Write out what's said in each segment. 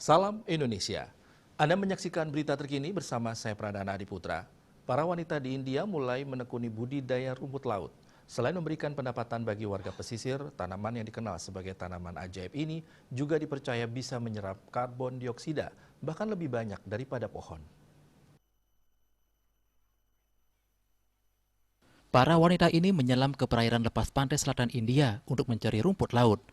Salam Indonesia. Anda menyaksikan berita terkini bersama saya Pradana Adiputra. Para wanita di India mulai menekuni budidaya rumput laut. Selain memberikan pendapatan bagi warga pesisir, tanaman yang dikenal sebagai tanaman ajaib ini juga dipercaya bisa menyerap karbon dioksida, bahkan lebih banyak daripada pohon. Para wanita ini menyelam ke perairan lepas pantai selatan India untuk mencari rumput laut.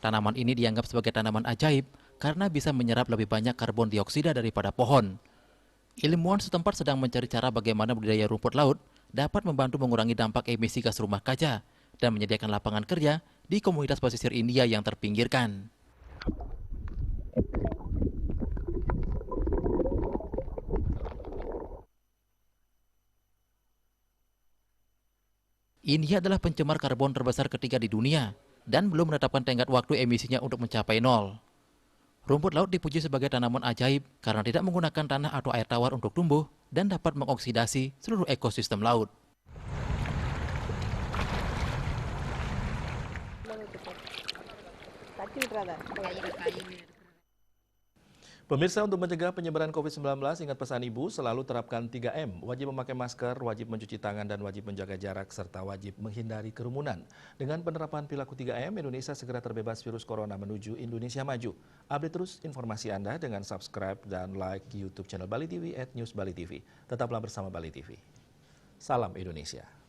Tanaman ini dianggap sebagai tanaman ajaib karena bisa menyerap lebih banyak karbon dioksida daripada pohon. Ilmuwan setempat sedang mencari cara bagaimana budidaya rumput laut dapat membantu mengurangi dampak emisi gas rumah kaca dan menyediakan lapangan kerja di komunitas pesisir India yang terpinggirkan. India adalah pencemar karbon terbesar ketiga di dunia dan belum menetapkan tenggat waktu emisinya untuk mencapai nol. Rumput laut dipuji sebagai tanaman ajaib karena tidak menggunakan tanah atau air tawar untuk tumbuh dan dapat mengoksidasi seluruh ekosistem laut. Pemirsa, untuk mencegah penyebaran COVID-19, ingat pesan Ibu, selalu terapkan 3M, wajib memakai masker, wajib mencuci tangan, dan wajib menjaga jarak, serta wajib menghindari kerumunan. Dengan penerapan perilaku 3M, Indonesia segera terbebas virus corona menuju Indonesia maju. Update terus informasi Anda dengan subscribe dan like YouTube channel Bali TV @newsbalitv. Tetaplah bersama Bali TV. Salam Indonesia.